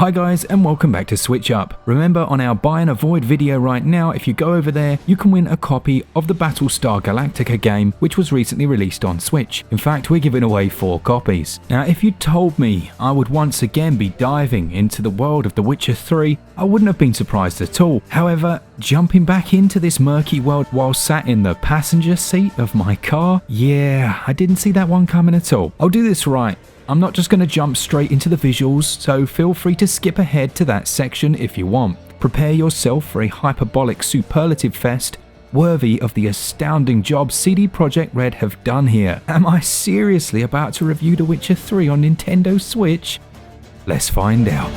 Hi guys, and welcome back to SwitchUp. Remember, on our buy and avoid video right now, if you go over there, you can win a copy of the Battlestar Galactica game, which was recently released on Switch. In fact, we're giving away 4 copies. Now, if you told me I would once again be diving into the world of The Witcher 3, I wouldn't have been surprised at all. However, jumping back into this murky world while sat in the passenger seat of my car, yeah, I didn't see that one coming at all. I'll do this right. I'm not just going to jump straight into the visuals, so feel free to skip ahead to that section if you want. Prepare yourself for a hyperbolic superlative fest worthy of the astounding job CD Projekt Red have done here. Am I seriously about to review The Witcher 3 on Nintendo Switch? Let's find out.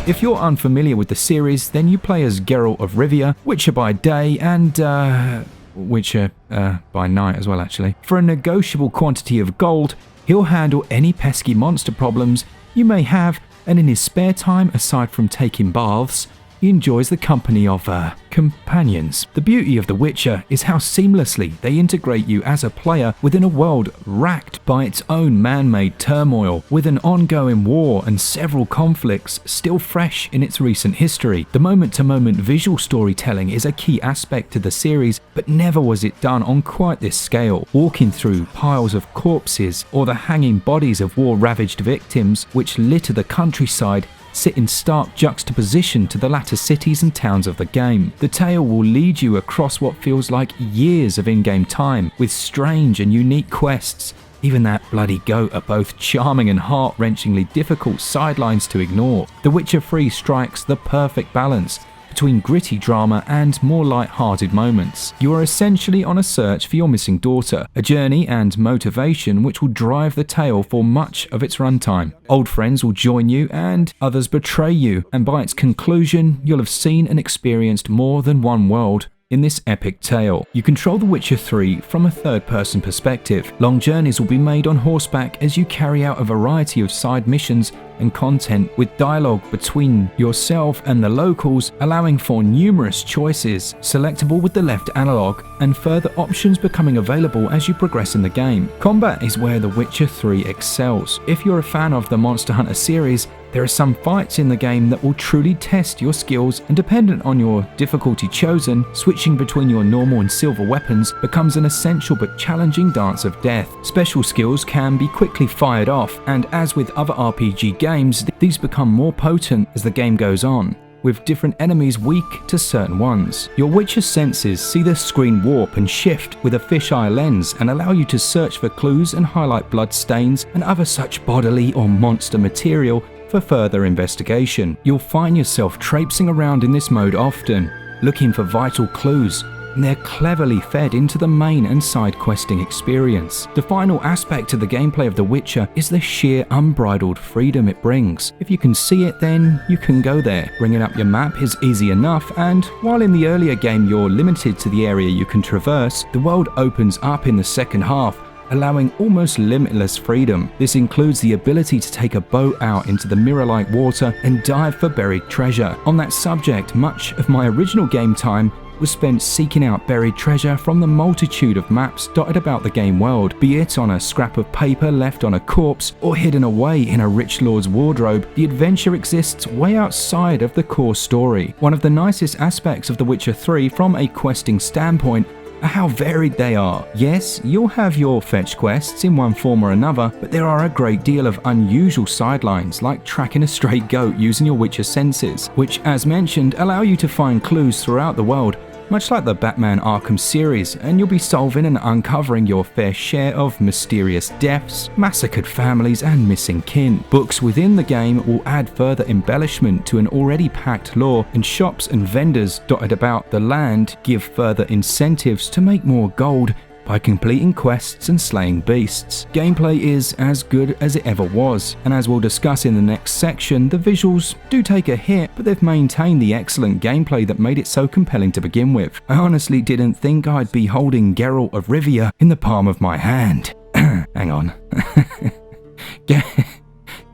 If you're unfamiliar with the series, then you play as Geralt of Rivia, Witcher by day and Witcher by night as well, actually. For a negotiable quantity of gold, he'll handle any pesky monster problems you may have, and in his spare time, aside from taking baths, he enjoys the company of companions. The beauty of The Witcher is how seamlessly they integrate you as a player within a world racked by its own man-made turmoil, with an ongoing war and several conflicts still fresh in its recent history. The moment-to-moment visual storytelling is a key aspect to the series, but never was it done on quite this scale. Walking through piles of corpses or the hanging bodies of war-ravaged victims which litter the countryside sit in stark juxtaposition to the latter cities and towns of the game. The tale will lead you across what feels like years of in-game time, with strange and unique quests. Even that bloody goat are both charming and heart-wrenchingly difficult sidelines to ignore. The Witcher 3 strikes the perfect balance between gritty drama and more light-hearted moments. You are essentially on a search for your missing daughter, a journey and motivation which will drive the tale for much of its runtime. Old friends will join you and others betray you, and by its conclusion, you'll have seen and experienced more than one world in this epic tale. You control The Witcher 3 from a third-person perspective. Long journeys will be made on horseback as you carry out a variety of side missions and content, with dialogue between yourself and the locals, allowing for numerous choices, selectable with the left analog, and further options becoming available as you progress in the game. Combat is where The Witcher 3 excels. If you're a fan of the Monster Hunter series, there are some fights in the game that will truly test your skills, and dependent on your difficulty chosen, switching between your normal and silver weapons becomes an essential but challenging dance of death. Special skills can be quickly fired off, and as with other RPG games, these become more potent as the game goes on, with different enemies weak to certain ones. Your Witcher senses see the screen warp and shift with a fisheye lens and allow you to search for clues and highlight blood stains and other such bodily or monster material for further investigation. You'll find yourself traipsing around in this mode often, looking for vital clues, and they're cleverly fed into the main and side questing experience. The final aspect to the gameplay of The Witcher is the sheer unbridled freedom it brings. If you can see it, then you can go there. Bringing up your map is easy enough, and while in the earlier game you're limited to the area you can traverse, the world opens up in the second half, allowing almost limitless freedom. This includes the ability to take a boat out into the mirror-like water and dive for buried treasure. On that subject, much of my original game time was spent seeking out buried treasure from the multitude of maps dotted about the game world, be it on a scrap of paper left on a corpse or hidden away in a rich lord's wardrobe. The adventure exists way outside of the core story. One of the nicest aspects of The Witcher 3 from a questing standpoint are how varied they are. Yes, you'll have your fetch quests in one form or another, but there are a great deal of unusual sidelines, like tracking a stray goat using your Witcher senses, which, as mentioned, allow you to find clues throughout the world, much like the Batman Arkham series, and you'll be solving and uncovering your fair share of mysterious deaths, massacred families, and missing kin. Books within the game will add further embellishment to an already packed lore, and shops and vendors dotted about the land give further incentives to make more gold by completing quests and slaying beasts. Gameplay is as good as it ever was, and as we'll discuss in the next section, the visuals do take a hit, but they've maintained the excellent gameplay that made it so compelling to begin with. I honestly didn't think I'd be holding Geralt of Rivia in the palm of my hand. Hang on.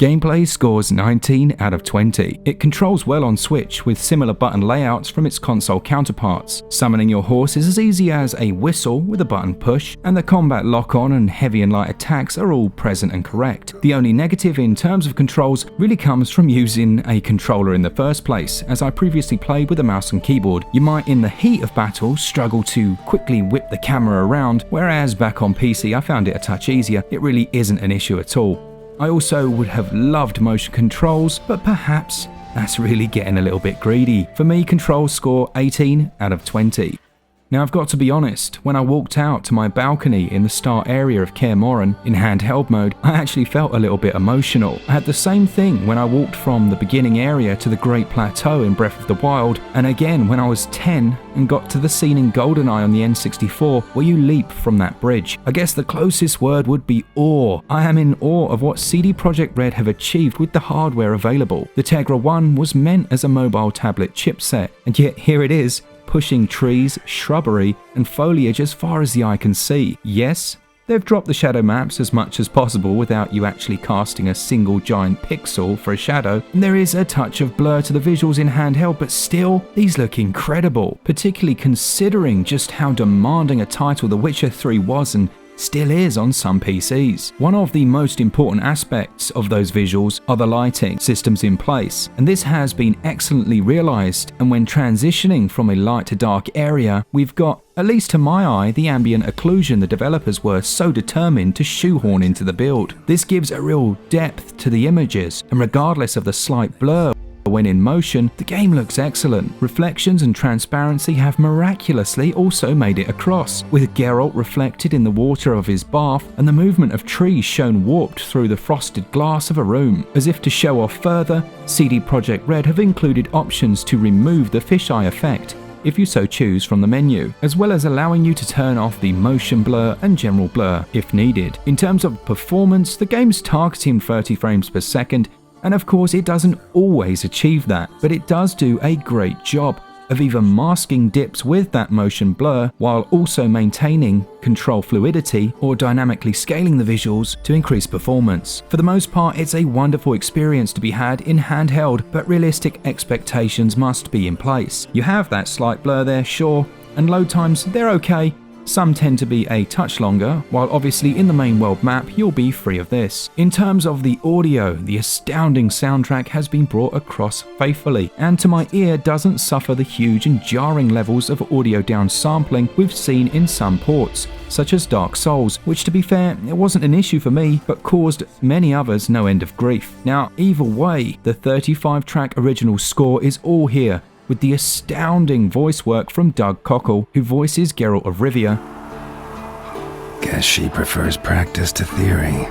Gameplay scores 19 out of 20. It controls well on Switch with similar button layouts from its console counterparts. Summoning your horse is as easy as a whistle with a button push, and the combat lock-on and heavy and light attacks are all present and correct. The only negative in terms of controls really comes from using a controller in the first place. As I previously played with a mouse and keyboard, you might in the heat of battle struggle to quickly whip the camera around, whereas back on PC I found it a touch easier. It really isn't an issue at all. I also would have loved motion controls, but perhaps that's really getting a little bit greedy. For me, controls score 18 out of 20. Now I've got to be honest, when I walked out to my balcony in the start area of Kaer Morhen in handheld mode, I actually felt a little bit emotional. I had the same thing when I walked from the beginning area to the Great Plateau in Breath of the Wild, and again when I was 10 and got to the scene in GoldenEye on the N64 where you leap from that bridge. I guess the closest word would be awe. I am in awe of what CD Projekt Red have achieved with the hardware available. The Tegra 1 was meant as a mobile tablet chipset, and yet here it is, pushing trees, shrubbery, and foliage as far as the eye can see. Yes, they've dropped the shadow maps as much as possible without you actually casting a single giant pixel for a shadow, and there is a touch of blur to the visuals in handheld, but still, these look incredible, particularly considering just how demanding a title The Witcher 3 was and still is on some PCs. One of the most important aspects of those visuals are the lighting systems in place, and this has been excellently realized, and when transitioning from a light to dark area, we've got, at least to my eye, the ambient occlusion the developers were so determined to shoehorn into the build. This gives a real depth to the images, and regardless of the slight blur when in motion, the game looks excellent. Reflections and transparency have miraculously also made it across, with Geralt reflected in the water of his bath and the movement of trees shown warped through the frosted glass of a room. As if to show off further, CD Projekt Red have included options to remove the fisheye effect if you so choose from the menu, as well as allowing you to turn off the motion blur and general blur if needed. In terms of performance, the game's targeting 30 frames per second, and of course it doesn't always achieve that, but it does do a great job of either masking dips with that motion blur while also maintaining control fluidity or dynamically scaling the visuals to increase performance. For the most part, it's a wonderful experience to be had in handheld, but realistic expectations must be in place. You have that slight blur there, sure, and load times, they're okay. Some tend to be a touch longer, while obviously in the main world map you'll be free of this. In terms of the audio, the astounding soundtrack has been brought across faithfully, and to my ear doesn't suffer the huge and jarring levels of audio downsampling we've seen in some ports, such as Dark Souls, which to be fair, it wasn't an issue for me, but caused many others no end of grief. Now, either way, the 35-track original score is all here, with the astounding voice work from Doug Cockle, who voices Geralt of Rivia. Guess she prefers practice to theory.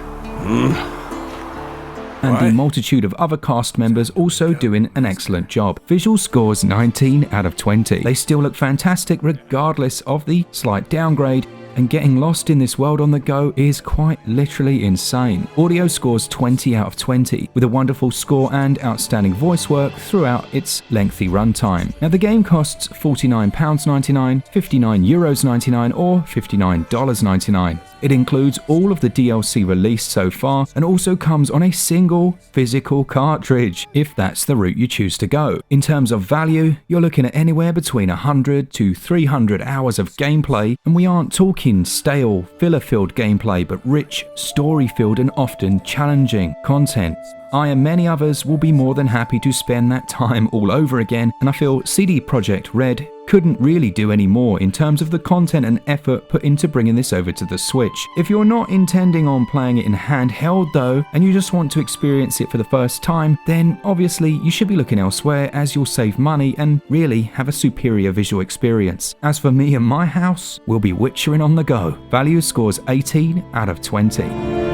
And the multitude of other cast members also doing an excellent job. Visual scores 19 out of 20. They still look fantastic regardless of the slight downgrade, and getting lost in this world on the go is quite literally insane. Audio scores 20 out of 20, with a wonderful score and outstanding voice work throughout its lengthy runtime. Now the game costs £49.99, €59.99 or $59.99. It includes all of the DLC released so far and also comes on a single physical cartridge, if that's the route you choose to go. In terms of value, you're looking at anywhere between 100 to 300 hours of gameplay, and we aren't talking stale, filler-filled gameplay, but rich, story-filled and often challenging content. I and many others will be more than happy to spend that time all over again, and I feel CD Projekt Red couldn't really do any more in terms of the content and effort put into bringing this over to the Switch. If you're not intending on playing it in handheld though, and you just want to experience it for the first time, then obviously you should be looking elsewhere, as you'll save money and really have a superior visual experience. As for me and my house, we'll be witchering on the go. Value scores 18 out of 20.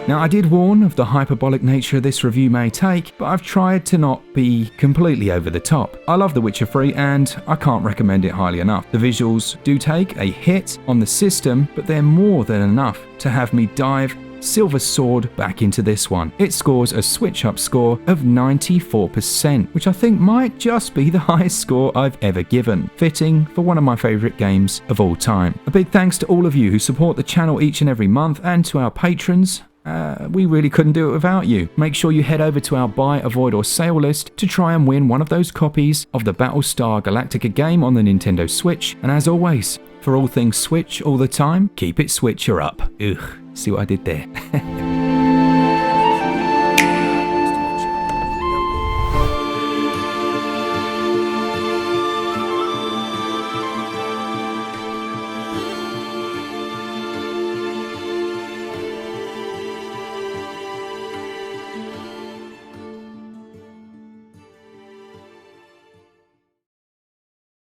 Now, I did warn of the hyperbolic nature this review may take, but I've tried to not be completely over the top. I love The Witcher 3 and I can't recommend it highly enough. The visuals do take a hit on the system, but they're more than enough to have me dive Silver Sword back into this one. It scores a SwitchUp score of 94%, which I think might just be the highest score I've ever given. Fitting for one of my favourite games of all time. A big thanks to all of you who support the channel each and every month, and to our patrons. We really couldn't do it without you. Make sure you head over to our buy, avoid or sale list to try and win one of those copies of the Battlestar Galactica game on the Nintendo Switch. And as always, for all things Switch all the time, keep it Switcher up. Ugh, see what I did there?